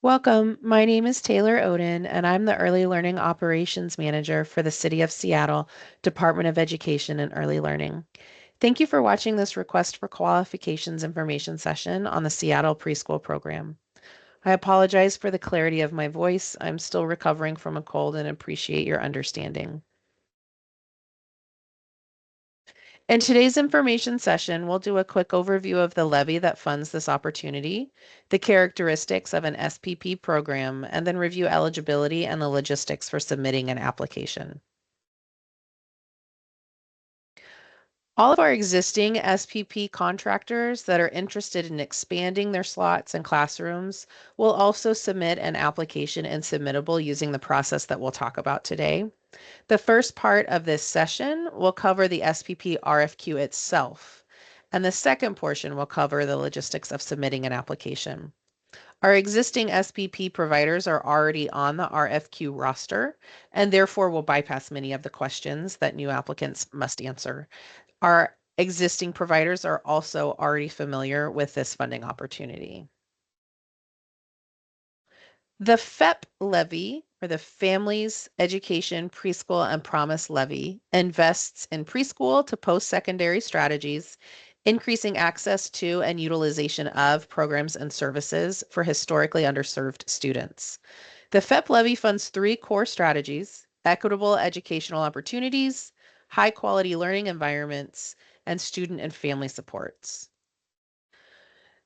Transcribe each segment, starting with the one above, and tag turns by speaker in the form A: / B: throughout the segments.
A: Welcome. My name is Taylor Oden, and I'm the Early Learning Operations Manager for the City of Seattle Department of Education and Early Learning. Thank you for watching this request for qualifications information session on the Seattle Preschool Program. I apologize for the clarity of my voice. I'm still recovering from a cold and appreciate your understanding. In today's information session, we'll do a quick overview of the levy that funds this opportunity, the characteristics of an SPP program, and then review eligibility and the logistics for submitting an application. All of our existing SPP contractors that are interested in expanding their slots and classrooms will also submit an application and submittable using the process that we'll talk about today. The first part of this session will cover the SPP RFQ itself, and the second portion will cover the logistics of submitting an application. Our existing SPP providers are already on the RFQ roster, and therefore will bypass many of the questions that new applicants must answer. Our existing providers are also already familiar with this funding opportunity. The FEP levy, or the Families Education Preschool and Promise Levy, invests in preschool to post-secondary strategies, increasing access to and utilization of programs and services for historically underserved students. The FEP levy funds three core strategies: equitable educational opportunities, high-quality learning environments, and student and family supports.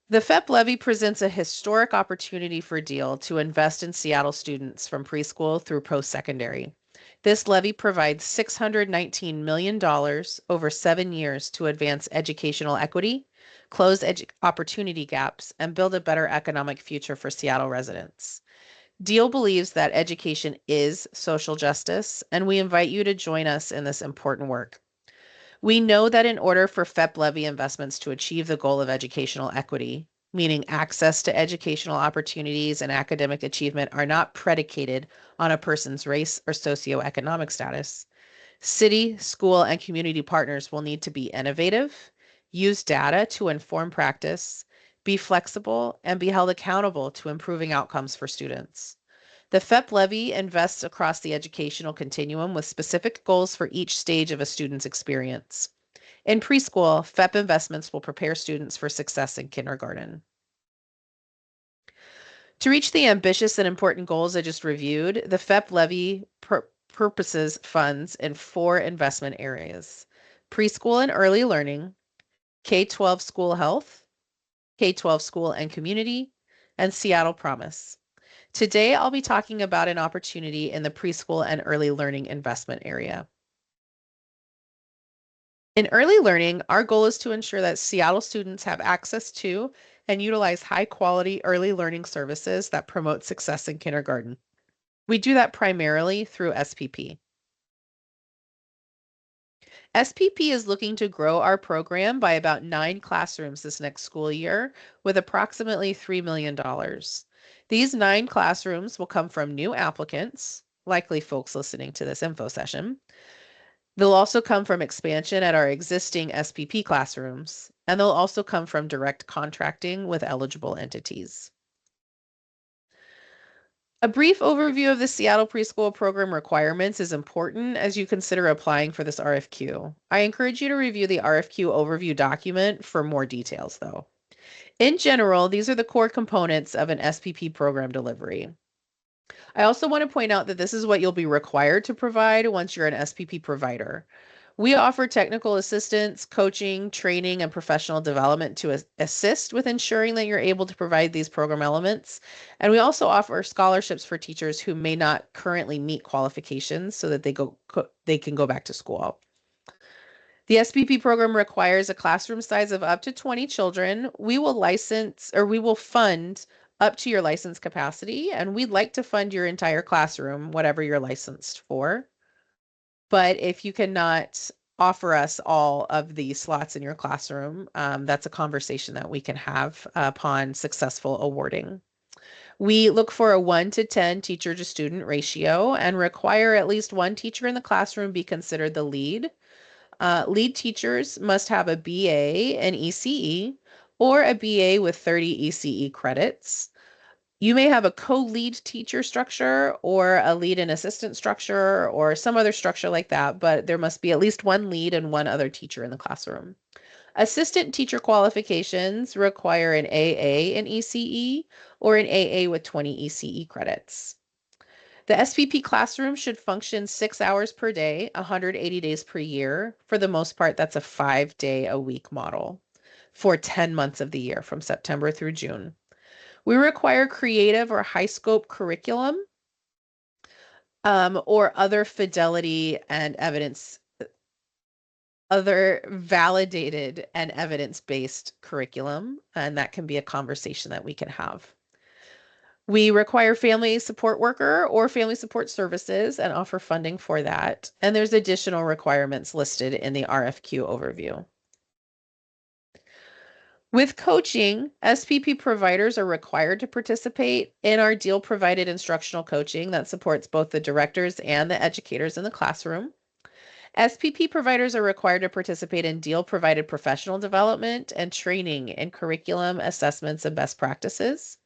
A: The FEP levy presents a historic opportunity for DEAL to invest in Seattle students from preschool through post-secondary. This levy provides $619 million over 7 years to advance educational equity, close opportunity gaps, and build a better economic future for Seattle residents. DEAL believes that education is social justice, and we invite you to join us in this important work. We know that in order for FEP levy investments to achieve the goal of educational equity, meaning access to educational opportunities and academic achievement are not predicated on a person's race or socioeconomic status, city, school, and community partners will need to be innovative, use data to inform practice, be flexible, and be held accountable to improving outcomes for students. The FEP levy invests across the educational continuum with specific goals for each stage of a student's experience. In preschool, FEP investments will prepare students for success in kindergarten. To reach the ambitious and important goals I just reviewed, the FEP levy purposes funds in 4 investment areas: preschool and early learning, K-12 school health, K-12 school and community, and Seattle Promise. Today, I'll be talking about an opportunity in the preschool and early learning investment area. In early learning, our goal is to ensure that Seattle students have access to and utilize high-quality early learning services that promote success in kindergarten. We do that primarily through SPP. SPP is looking to grow our program by about 9 classrooms this next school year with approximately $3 million. These 9 classrooms will come from new applicants, likely folks listening to this info session. They'll also come from expansion at our existing SPP classrooms, and they'll also come from direct contracting with eligible entities. A brief overview of the Seattle Preschool Program requirements is important as you consider applying for this RFQ. I encourage you to review the RFQ overview document for more details, though. In general, these are the core components of an SPP program delivery. I also want to point out that this is what you'll be required to provide once you're an SPP provider. We offer technical assistance, coaching, training, and professional development to assist with ensuring that you're able to provide these program elements. And we also offer scholarships for teachers who may not currently meet qualifications so that they can go back to school. The SPP program requires a classroom size of up to 20 children. We will fund up to your license capacity, and we'd like to fund your entire classroom, whatever you're licensed for. But if you cannot offer us all of the slots in your classroom, that's a conversation that we can have upon successful awarding. We look for a 1 to 10 teacher to student ratio and require at least one teacher in the classroom be considered the lead. Lead teachers must have a BA in ECE or a BA with 30 ECE credits. You may have a co-lead teacher structure or a lead and assistant structure or some other structure like that, but there must be at least one lead and one other teacher in the classroom. Assistant teacher qualifications require an AA in ECE or an AA with 20 ECE credits. The SPP classroom should function 6 hours per day, 180 days per year. For the most part, that's a 5-day-a-week model for 10 months of the year from September through June. We require creative or high scope curriculum or other fidelity and evidence, other validated and evidence-based curriculum, and that can be a conversation that we can have. We require family support worker or family support services and offer funding for that. And there's additional requirements listed in the RFQ overview. With coaching, SPP providers are required to participate in our deal provided instructional coaching that supports both the directors and the educators in the classroom. SPP providers are required to participate in deal provided professional development and training in curriculum, assessments, and best practices.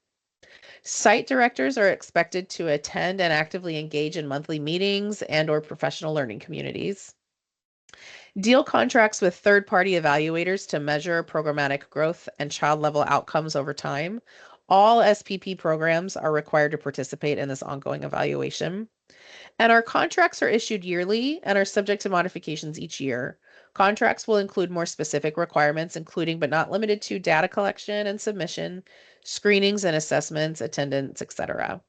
A: Site directors are expected to attend and actively engage in monthly meetings and/or professional learning communities. Deal contracts with third-party evaluators to measure programmatic growth and child-level outcomes over time. All SPP programs are required to participate in this ongoing evaluation. And our contracts are issued yearly and are subject to modifications each year. Contracts will include more specific requirements, including but not limited to data collection and submission, screenings and assessments, attendance, etc.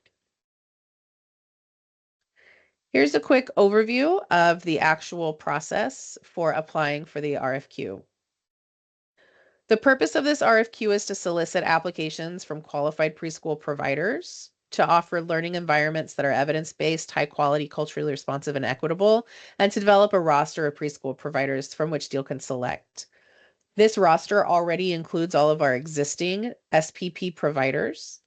A: Here's a quick overview of the actual process for applying for the RFQ. The purpose of this RFQ is to solicit applications from qualified preschool providers to offer learning environments that are evidence-based, high quality, culturally responsive, and equitable, and to develop a roster of preschool providers from which Deal can select. This roster already includes all of our existing SPP providers,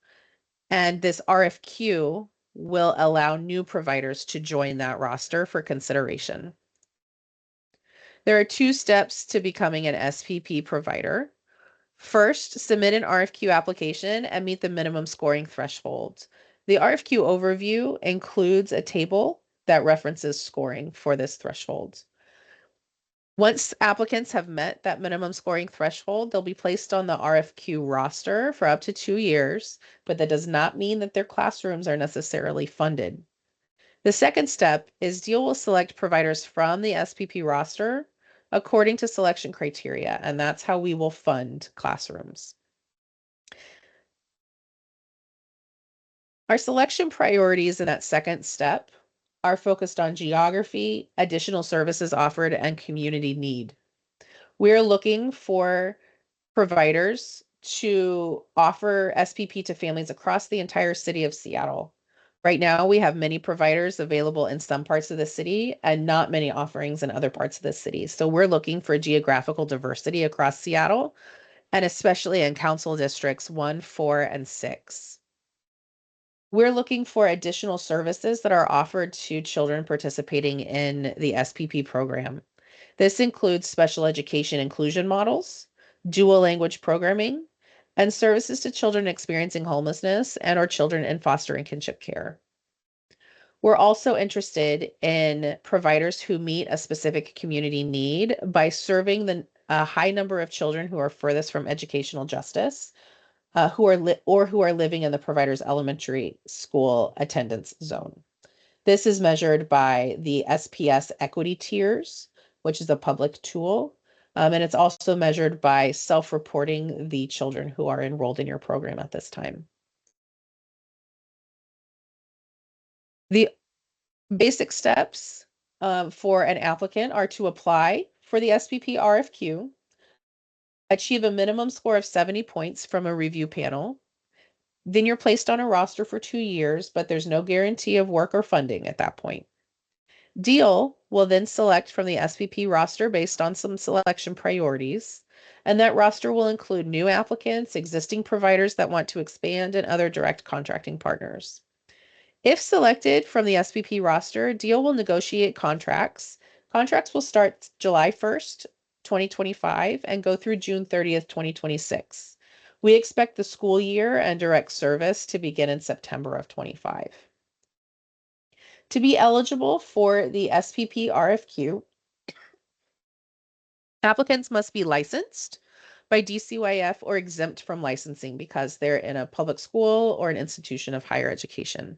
A: and this RFQ will allow new providers to join that roster for consideration. There are 2 steps to becoming an SPP provider. First, submit an RFQ application and meet the minimum scoring threshold. The RFQ overview includes a table that references scoring for this threshold. Once applicants have met that minimum scoring threshold, they'll be placed on the RFQ roster for up to 2 years, but that does not mean that their classrooms are necessarily funded. The second step is Deal will select providers from the SPP roster according to selection criteria, and that's how we will fund classrooms. Our selection priorities in that second step are focused on geography, additional services offered, and community need. We're looking for providers to offer SPP to families across the entire city of Seattle. Right now, we have many providers available in some parts of the city and not many offerings in other parts of the city. So we're looking for geographical diversity across Seattle, and especially in council districts 1, 4, and 6. We're looking for additional services that are offered to children participating in the SPP program. This includes special education inclusion models, dual language programming, and services to children experiencing homelessness and/or children in foster and kinship care. We're also interested in providers who meet a specific community need by serving a high number of children who are furthest from educational justice, who are living in the provider's elementary school attendance zone. This is measured by the SPS equity tiers, which is a public tool. And it's also measured by self-reporting the children who are enrolled in your program at this time. The basic steps for an applicant are to apply for the SPP RFQ, achieve a minimum score of 70 points from a review panel. Then you're placed on a roster for 2 years, but there's no guarantee of work or funding at that point. Deal will then select from the SPP roster based on some selection priorities, and that roster will include new applicants, existing providers that want to expand, and other direct contracting partners. If selected from the SPP roster, Deal will negotiate contracts. Contracts will start July 1st, 2025, and go through June 30th, 2026. We expect the school year and direct service to begin in September of 25. To be eligible for the SPP RFQ, applicants must be licensed by DCYF or exempt from licensing because they're in a public school or an institution of higher education.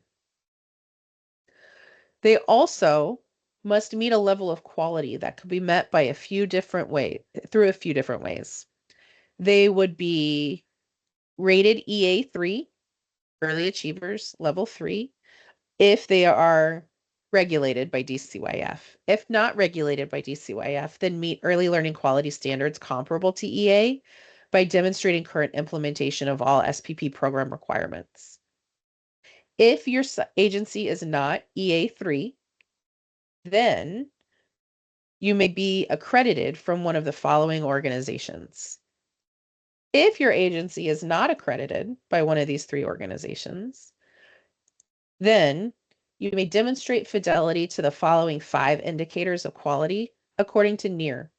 A: They also must meet a level of quality that could be met by a few different ways. They would be rated EA3, Early Achievers, Level 3, if they are regulated by DCYF. If not regulated by DCYF, then meet early learning quality standards comparable to EA by demonstrating current implementation of all SPP program requirements. If your agency is not EA3, then you may be accredited from one of the following organizations. If your agency is not accredited by one of these three organizations, then you may demonstrate fidelity to the following 5 indicators of quality according to NEAR.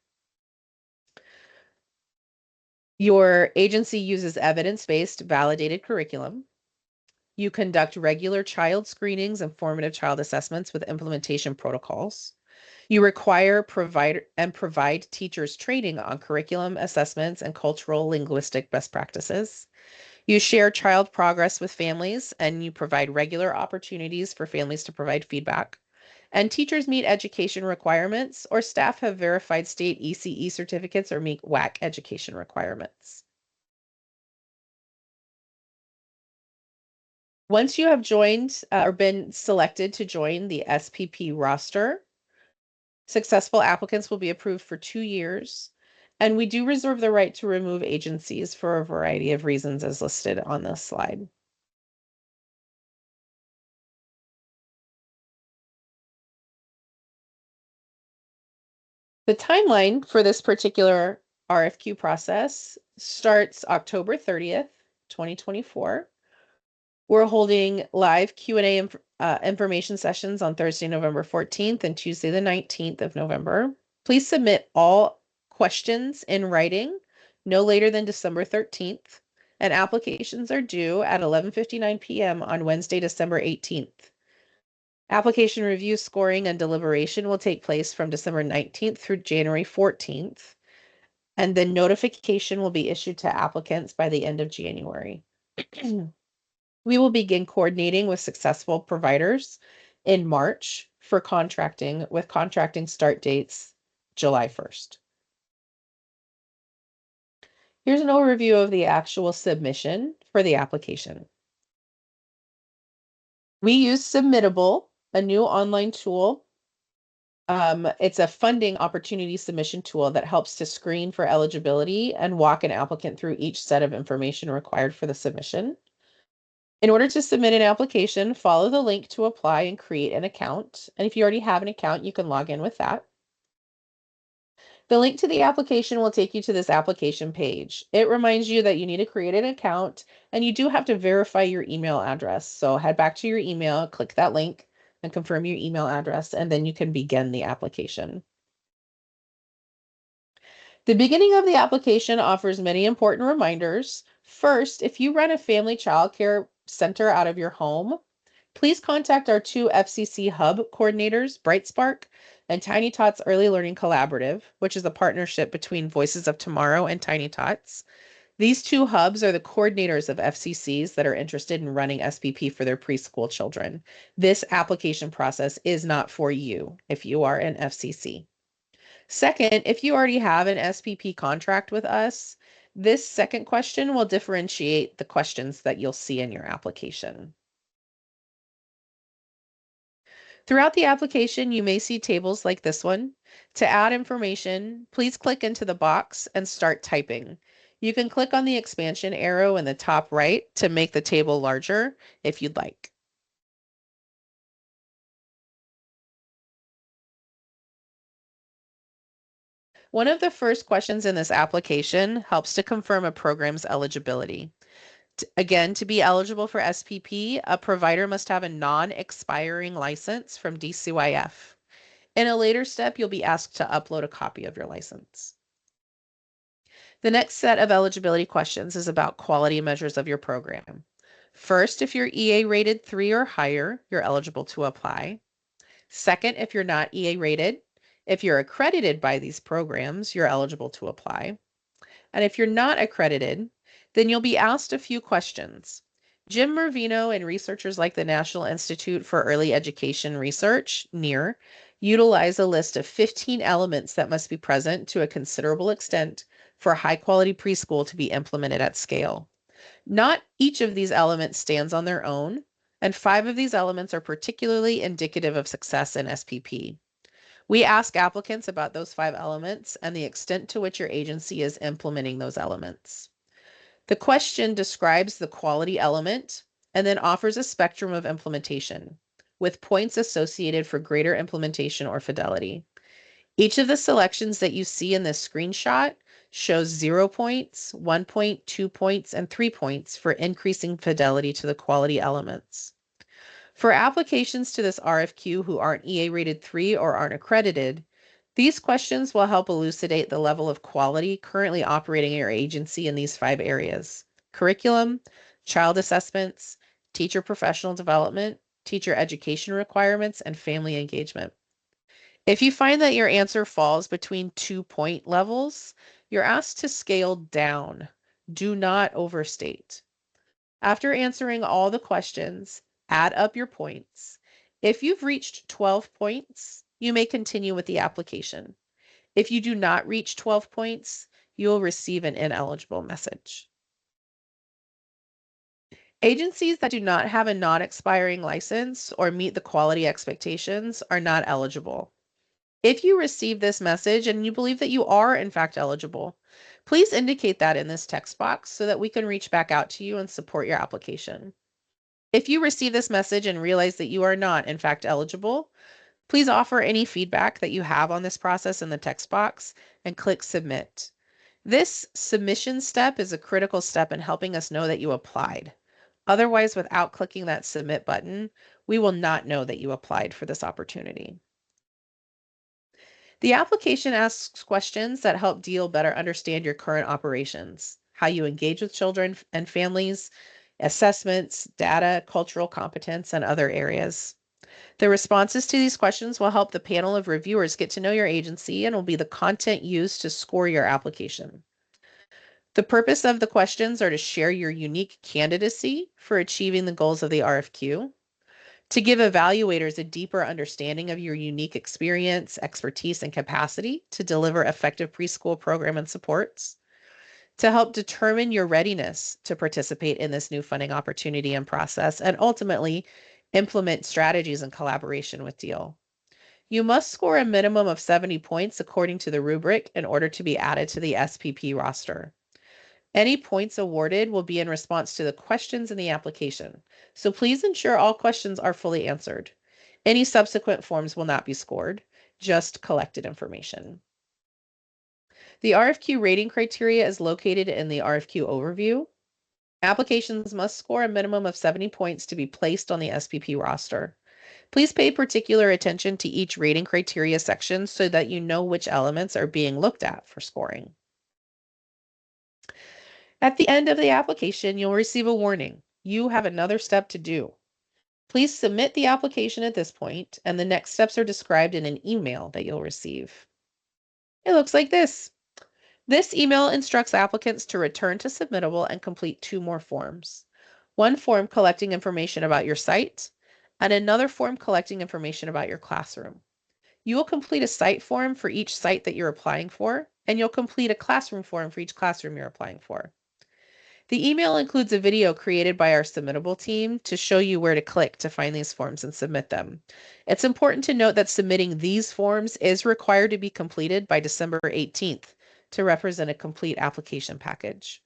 A: Your agency uses evidence-based validated curriculum. You conduct regular child screenings and formative child assessments with implementation protocols. You require provide teachers training on curriculum assessments and cultural linguistic best practices. You share child progress with families and you provide regular opportunities for families to provide feedback. And teachers meet education requirements or staff have verified state ECE certificates or meet WAC education requirements. Once you have joined or been selected to join the SPP roster, successful applicants will be approved for 2 years, and we do reserve the right to remove agencies for a variety of reasons as listed on this slide. The timeline for this particular RFQ process starts October 30th, 2024. We're holding live Q&A information sessions on Thursday, November 14th and Tuesday, the 19th of November. Please submit all questions in writing no later than December 13th, and applications are due at 11:59 p.m. on Wednesday, December 18th. Application review, scoring, and deliberation will take place from December 19th through January 14th, and then notification will be issued to applicants by the end of January. We will begin coordinating with successful providers in March for contracting, with contracting start dates July 1st. Here's an overview of the actual submission for the application. We use Submittable, a new online tool. It's a funding opportunity submission tool that helps to screen for eligibility and walk an applicant through each set of information required for the submission. In order to submit an application, follow the link to apply and create an account. And if you already have an account, you can log in with that. The link to the application will take you to this application page. It reminds you that you need to create an account and you do have to verify your email address. So head back to your email, click that link and confirm your email address, and then you can begin the application. The beginning of the application offers many important reminders. First, if you run a family childcare center out of your home, please contact our 2 FCC hub coordinators, BrightSpark and Tiny Tots Early Learning Collaborative, which is a partnership between Voices of Tomorrow and Tiny Tots. These 2 hubs are the coordinators of FCCs that are interested in running SPP for their preschool children. This application process is not for you if you are an FCC. Second, if you already have an SPP contract with us, this second question will differentiate the questions that you'll see in your application. Throughout the application, you may see tables like this one. To add information, please click into the box and start typing. You can click on the expansion arrow in the top right to make the table larger if you'd like. One of the first questions in this application helps to confirm a program's eligibility. Again, to be eligible for SPP, a provider must have a non-expiring license from DCYF. In a later step, you'll be asked to upload a copy of your license. The next set of eligibility questions is about quality measures of your program. First, if you're EA rated 3 or higher, you're eligible to apply. Second, if you're not EA rated, if you're accredited by these programs, you're eligible to apply. And if you're not accredited, then you'll be asked a few questions. Jim Mervino and researchers like the National Institute for Early Education Research, NEAR, utilize a list of 15 elements that must be present to a considerable extent for high-quality preschool to be implemented at scale. Not each of these elements stands on their own, and 5 of these elements are particularly indicative of success in SPP. We ask applicants about those 5 elements and the extent to which your agency is implementing those elements. The question describes the quality element and then offers a spectrum of implementation, with points associated for greater implementation or fidelity. Each of the selections that you see in this screenshot shows 0 points, 1 point, 2 points, and 3 points for increasing fidelity to the quality elements. For applications to this RFQ who aren't EA rated 3 or aren't accredited, these questions will help elucidate the level of quality currently operating in your agency in these 5 areas: curriculum, child assessments, teacher professional development, teacher education requirements, and family engagement. If you find that your answer falls between 2-point levels, you're asked to scale down. Do not overstate. After answering all the questions, add up your points. If you've reached 12 points, you may continue with the application. If you do not reach 12 points, you will receive an ineligible message. Agencies that do not have a non-expiring license or meet the quality expectations are not eligible. If you receive this message and you believe that you are in fact eligible, please indicate that in this text box so that we can reach back out to you and support your application. If you receive this message and realize that you are not in fact eligible, please offer any feedback that you have on this process in the text box and click Submit. This submission step is a critical step in helping us know that you applied. Otherwise, without clicking that Submit button, we will not know that you applied for this opportunity. The application asks questions that help Deal better understand your current operations, how you engage with children and families, assessments, data, cultural competence, and other areas. The responses to these questions will help the panel of reviewers get to know your agency and will be the content used to score your application. The purpose of the questions are to share your unique candidacy for achieving the goals of the RFQ, to give evaluators a deeper understanding of your unique experience, expertise, and capacity to deliver effective preschool program and supports, to help determine your readiness to participate in this new funding opportunity and process, and ultimately implement strategies in collaboration with Deal. You must score a minimum of 70 points according to the rubric in order to be added to the SPP roster. Any points awarded will be in response to the questions in the application, so please ensure all questions are fully answered. Any subsequent forms will not be scored, just collected information. The RFQ rating criteria is located in the RFQ overview. Applications must score a minimum of 70 points to be placed on the SPP roster. Please pay particular attention to each rating criteria section so that you know which elements are being looked at for scoring. At the end of the application, you'll receive a warning. You have another step to do. Please submit the application at this point, and the next steps are described in an email that you'll receive. It looks like this. This email instructs applicants to return to Submittable and complete 2 more forms. One form collecting information about your site, and another form collecting information about your classroom. You will complete a site form for each site that you're applying for, and you'll complete a classroom form for each classroom you're applying for. The email includes a video created by our Submittable team to show you where to click to find these forms and submit them. It's important to note that submitting these forms is required to be completed by December 18th to represent a complete application package.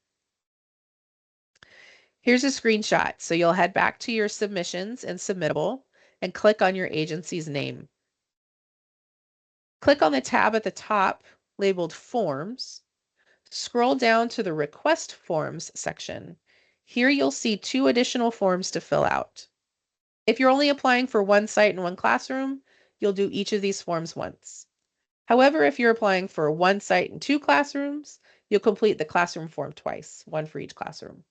A: Here's a screenshot. So you'll head back to your submissions in Submittable and click on your agency's name. Click on the tab at the top labeled Forms. Scroll down to the Request Forms section. Here you'll see 2 additional forms to fill out. If you're only applying for one site and one classroom, you'll do each of these forms once. However, if you're applying for one site and 2 classrooms, You'll complete the classroom form twice, one for each classroom.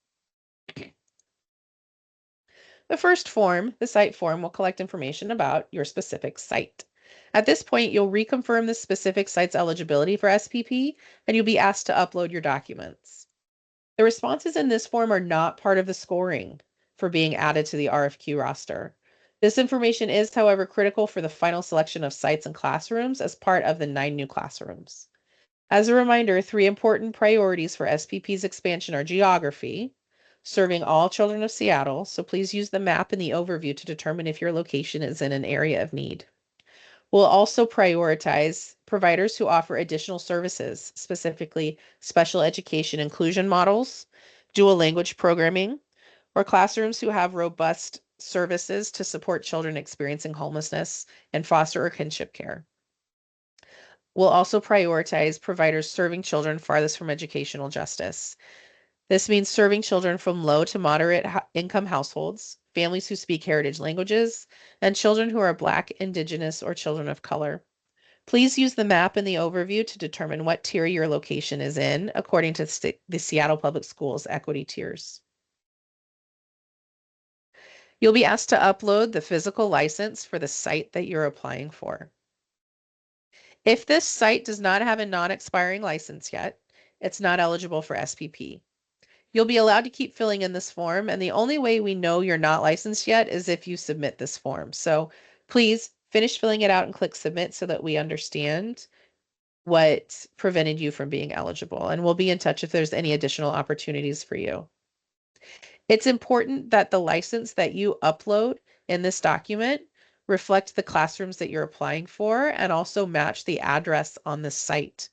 A: The first form, the site form, will collect information about your specific site. At this point, you'll reconfirm the specific site's eligibility for SPP, and you'll be asked to upload your documents. The responses in this form are not part of the scoring for being added to the RFQ roster. This information is, however, critical for the final selection of sites and classrooms as part of the 9 new classrooms. As a reminder, 3 important priorities for SPP's expansion are geography, serving all children of Seattle, so please use the map in the overview to determine if your location is in an area of need. We'll also prioritize providers who offer additional services, specifically special education inclusion models, dual language programming, or classrooms who have robust services to support children experiencing homelessness and foster or kinship care. We'll also prioritize providers serving children farthest from educational justice. This means serving children from low to moderate income households, families who speak heritage languages, and children who are Black, Indigenous, or children of color. Please use the map in the overview to determine what tier your location is in according to the Seattle Public Schools equity tiers. You'll be asked to upload the physical license for the site that you're applying for. If this site does not have a non-expiring license yet, it's not eligible for SPP. You'll be allowed to keep filling in this form, and the only way we know you're not licensed yet is if you submit this form. So please finish filling it out and click submit so that we understand what prevented you from being eligible. And we'll be in touch if there's any additional opportunities for you. It's important that the license that you upload in this document reflect the classrooms that you're applying for and also match the address on the site.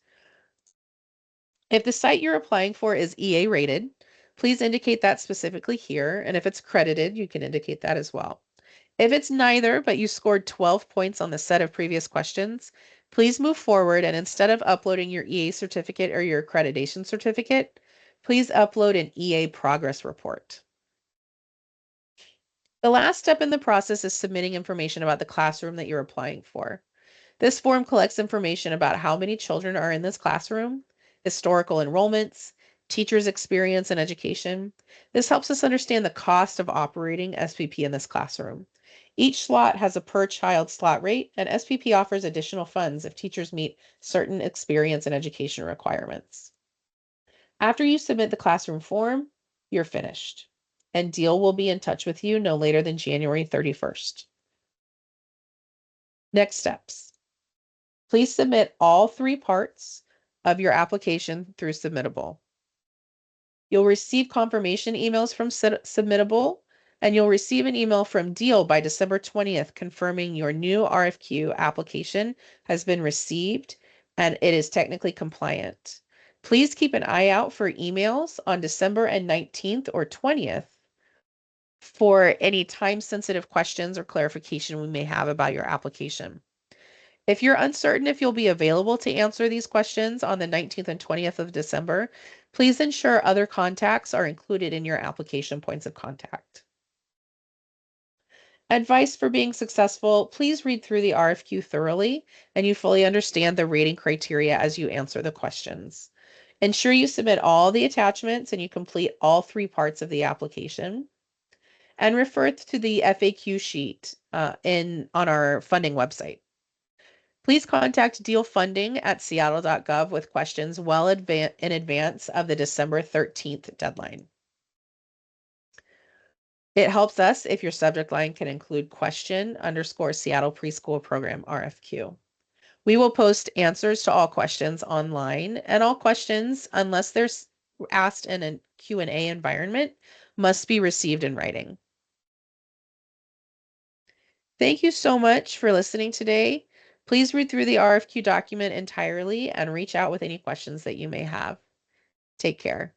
A: If the site you're applying for is EA rated, please indicate that specifically here. And if it's credited, you can indicate that as well. If it's neither, but you scored 12 points on the set of previous questions, please move forward, and instead of uploading your EA certificate or your accreditation certificate, please upload an EA progress report. The last step in the process is submitting information about the classroom that you're applying for. This form collects information about how many children are in this classroom, historical enrollments, teachers' experience and education. This helps us understand the cost of operating SPP in this classroom. Each slot has a per child slot rate, and SPP offers additional funds if teachers meet certain experience and education requirements. After you submit the classroom form, you're finished, and Deal will be in touch with you no later than January 31st. Next steps. Please submit all 3 parts of your application through Submittable. You'll receive confirmation emails from Submittable, and you'll receive an email from Deal by December 20th confirming your new RFQ application has been received and it is technically compliant. Please keep an eye out for emails on December 19th or 20th for any time-sensitive questions or clarification we may have about your application. If you're uncertain if you'll be available to answer these questions on the 19th and 20th of December, please ensure other contacts are included in your application points of contact. Advice for being successful: please read through the RFQ thoroughly and you fully understand the rating criteria as you answer the questions. Ensure you submit all the attachments and you complete all 3 parts of the application. And refer to the FAQ sheet on our funding website. Please contact Deal Funding at seattle.gov with questions well in advance of the December 13th deadline. It helps us if your subject line can include question_Seattle Preschool Program RFQ. We will post answers to all questions online, and all questions, unless they're asked in a Q&A environment, must be received in writing. Thank you so much for listening today. Please read through the RFQ document entirely and reach out with any questions that you may have. Take care.